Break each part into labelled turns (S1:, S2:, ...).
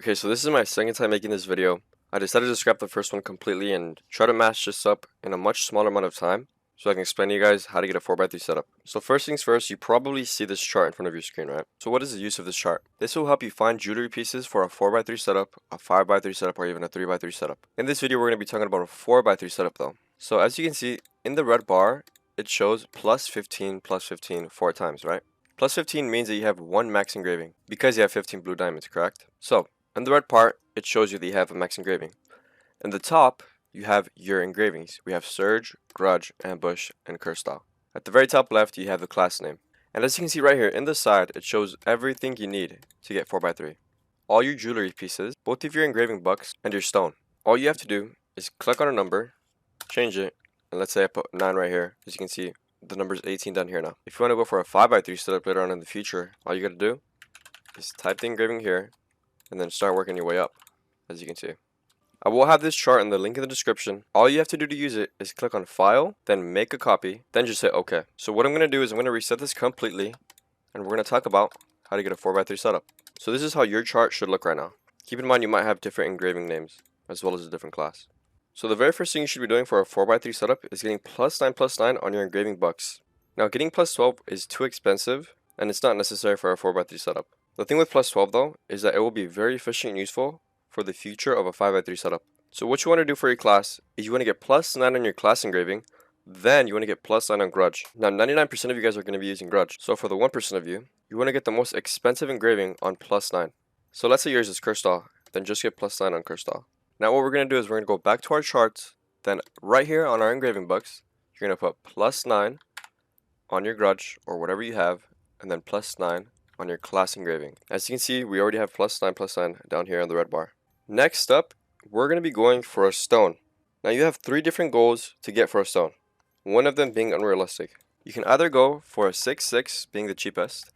S1: Okay, so this is my second time making this video. I decided to scrap the first one completely and try to match this up in a much smaller amount of time so I can explain to you guys how to get a 4x3 setup. So first things first, you probably see this chart in front of your screen, right? So what is the use of this chart? This will help you find jewelry pieces for a 4x3 setup, a 5x3 setup, or even a 3x3 setup. In this video, we're going to be talking about a 4x3 setup though. So as you can see, in the red bar, it shows plus 15, plus 15 4 times, right? Plus 15 means that you have one max engraving because you have 15 blue diamonds, correct? So in the red part, it shows you that you have a max engraving. In the top, you have your engravings. We have Surge, Grudge, Ambush, and Curse Style. At the very top left, you have the class name. And as you can see right here, in the side, it shows everything you need to get 4x3. All your jewelry pieces, both of your engraving books, and your stone. All you have to do is click on a number, change it, and let's say I put 9 right here. As you can see, the number is 18 down here now. If you want to go for a 5x3 setup later on in the future, all you got to do is type the engraving here, and then start working your way up, as you can see. I will have this chart in the link in the description. All you have to do to use it is click on File, then make a copy, then just say OK. So what I'm going to do is I'm going to reset this completely, and we're going to talk about how to get a 4x3 setup. So this is how your chart should look right now. Keep in mind you might have different engraving names, as well as a different class. So the very first thing you should be doing for a 4x3 setup is getting +9/+9 on your engraving books. Now getting +12 is too expensive, and it's not necessary for a 4x3 setup. The thing with +12 though is that it will be very efficient and useful for the future of a 5x3 setup. So what you want to do for your class is you want to get +9 on your class engraving, then you want to get +9 on Grudge. Now 99% of you guys are going to be using Grudge, so for the 1% of you, you want to get the most expensive engraving on +9. So let's say yours is Curse Style, then just get +9 on Curse Style. Now what we're going to do is we're going to go back to our charts, then right here on our engraving books, you're going to put +9 on your Grudge or whatever you have, and then +9 on your class engraving. As you can see, we already have +9/+9 down here on the red bar. Next up, we're going to be going for a stone. Now you have 3 different goals to get for a stone, one of them being unrealistic. You can either go for a 6/6 being the cheapest,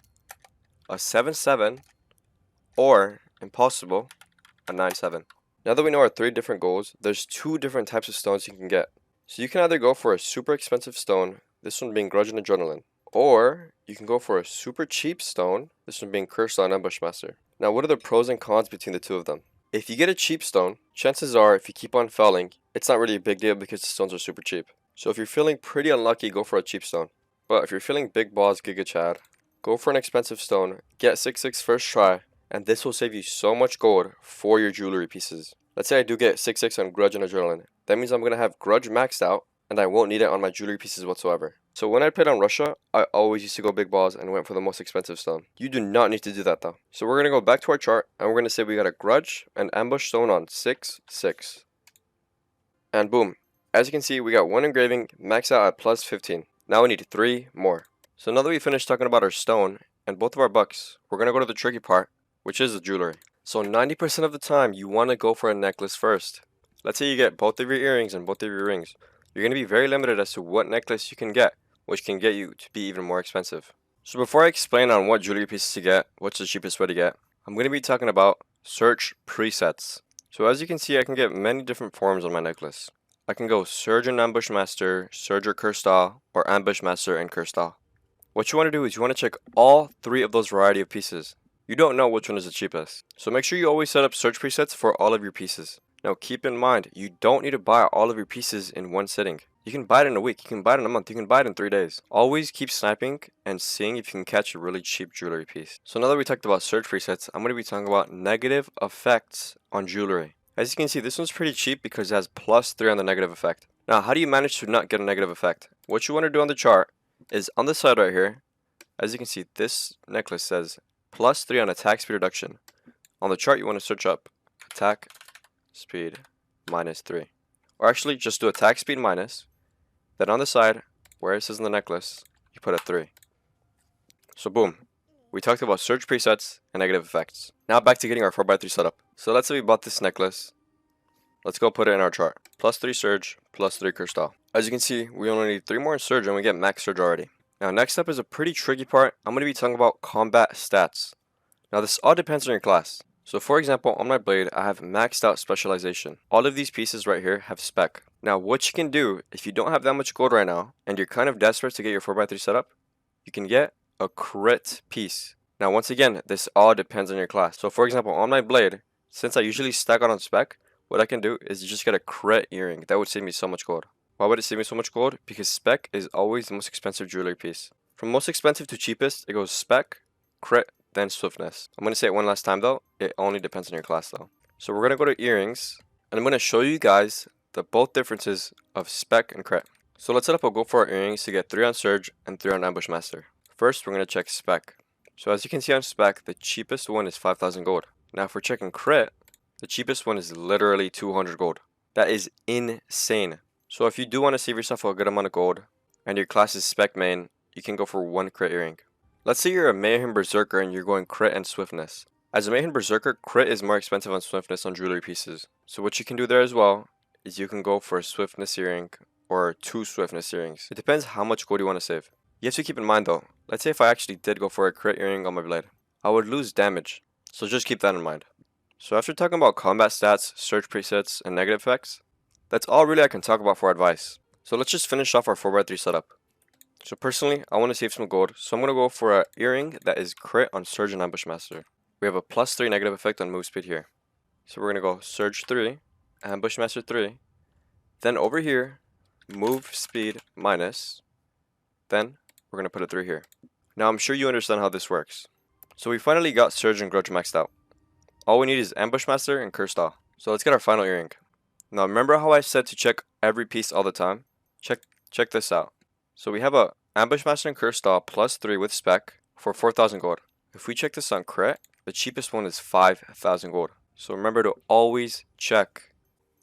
S1: a 7/7, or impossible, a 9/7. Now that we know our 3 different goals, there's 2 different types of stones you can get. So you can either go for a super expensive stone, this one being Grudge and Adrenaline, or you can go for a super cheap stone, this one being Curse Style and Ambush Master. Now what are the pros and cons between the 2 of them? If you get a cheap stone, chances are if you keep on failing, it's not really a big deal because the stones are super cheap. So if you're feeling pretty unlucky, go for a cheap stone. But if you're feeling big balls Giga Chad, go for an expensive stone, get 6/6 first try, and this will save you so much gold for your jewelry pieces. Let's say I do get 6/6 on Grudge and Adrenaline. That means I'm going to have Grudge maxed out, and I won't need it on my jewelry pieces whatsoever. So when I played on Russia, I always used to go big balls and went for the most expensive stone. You do not need to do that though. So we're going to go back to our chart, and we're going to say we got a Grudge and Ambush stone on 6/6. And boom. As you can see, we got 1 engraving maxed out at +15. Now we need 3 more. So now that we finished talking about our stone and both of our bucks, we're going to go to the tricky part, which is the jewelry. So 90% of the time, you want to go for a necklace first. Let's say you get both of your earrings and both of your rings. You're going to be very limited as to what necklace you can get, which can get you to be even more expensive. So before I explain on what jewelry pieces to get, what's the cheapest way to get, I'm going to be talking about search presets. So as you can see, I can get many different forms on my necklace. I can go Surge and Ambush Master, Surge or Curse Style, or Ambush Master and Curse Style. What you want to do is you want to check all 3 of those variety of pieces. You don't know which one is the cheapest. So make sure you always set up search presets for all of your pieces. Now keep in mind, you don't need to buy all of your pieces in one sitting. You can buy it in a week, you can buy it in a month, you can buy it in 3 days. Always keep sniping and seeing if you can catch a really cheap jewelry piece. So now that we talked about search presets, I'm going to be talking about negative effects on jewelry. As you can see, this one's pretty cheap because it has +3 on the negative effect. Now how do you manage to not get a negative effect? What you want to do on the chart is on the side right here, as you can see, this necklace says +3 on attack speed reduction. On the chart you want to search up attack speed -3. Or actually just do attack speed minus. Then on the side, where it says in the necklace, you put a 3. So boom. We talked about search presets and negative effects. Now back to getting our 4x3 setup. So let's say we bought this necklace. Let's go put it in our chart. +3 Surge, +3 Curse Style. As you can see, we only need 3 more in Surge and we get max Surge already. Now next up is a pretty tricky part. I'm going to be talking about combat stats. Now this all depends on your class. So for example, on my blade, I have maxed out specialization. All of these pieces right here have spec. Now what you can do, if you don't have that much gold right now, and you're kind of desperate to get your 4x3 setup, you can get a crit piece. Now once again, this all depends on your class. So for example, on my blade, Since I usually stack out on spec, what I can do is just get a crit earring. That would save me so much gold. Why would it save me so much gold? Because spec is always the most expensive jewelry piece. From most expensive to cheapest, it goes spec, crit, then swiftness. I'm going to say it one last time though. It only depends on your class though. So we're going to go to earrings, and I'm going to show you guys the both differences of spec and crit. So let's set up a goal for our earrings to get 3 on Surge and 3 on Ambush Master. First, we're going to check spec. So as you can see on spec, the cheapest one is 5,000 gold. Now if we're checking crit, the cheapest one is literally 200 gold. That is insane. So if you do want to save yourself a good amount of gold, and your class is spec main, you can go for 1 crit earring. Let's say you're a Mayhem Berserker and you're going crit and swiftness. As a Mayhem Berserker, crit is more expensive on swiftness on jewelry pieces. So what you can do there as well is you can go for a swiftness earring or 2 swiftness earrings. It depends how much gold you want to save. You have to keep in mind though, let's say if I actually did go for a crit earring on my blade, I would lose damage. So just keep that in mind. So after talking about combat stats, search presets, and negative effects, that's all really I can talk about for advice. So let's just finish off our 4x3 setup. So personally, I want to save some gold, so I'm going to go for an earring that is crit on Surge and Ambush Master. We have a +3 negative effect on move speed here. So we're going to go Surge 3, Ambush Master 3, then over here, move speed minus, then we're going to put a 3 here. Now I'm sure you understand how this works. So we finally got Surge and Grudge maxed out. All we need is Ambush Master and Cursed Awe. So let's get our final earring. Now remember how I said to check every piece all the time? Check this out. So we have a Ambush Master and Cursed Awe +3 with spec for 4,000 gold. If we check this on crit, the cheapest one is 5,000 gold. So remember to always check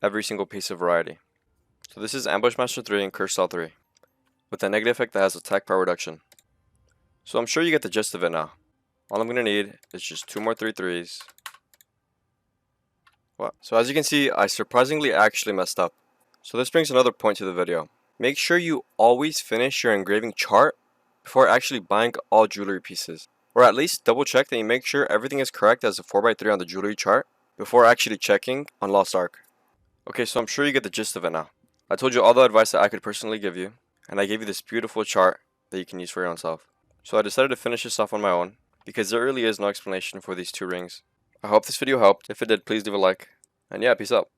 S1: every single piece of variety. So this is Ambush Master 3 and Cursed Awe 3 with a negative effect that has attack power reduction. So I'm sure you get the gist of it now. All I'm going to need is just 2 more 3/3s. What? So as you can see, I surprisingly actually messed up. So this brings another point to the video. Make sure you always finish your engraving chart before actually buying all jewelry pieces. Or at least double check that you make sure everything is correct as a 4x3 on the jewelry chart before actually checking on Lost Ark. Okay, so I'm sure you get the gist of it now. I told you all the advice that I could personally give you, and I gave you this beautiful chart that you can use for your own self. So I decided to finish this off on my own, because there really is no explanation for these 2 rings. I hope this video helped. If it did, please leave a like. And yeah, peace out.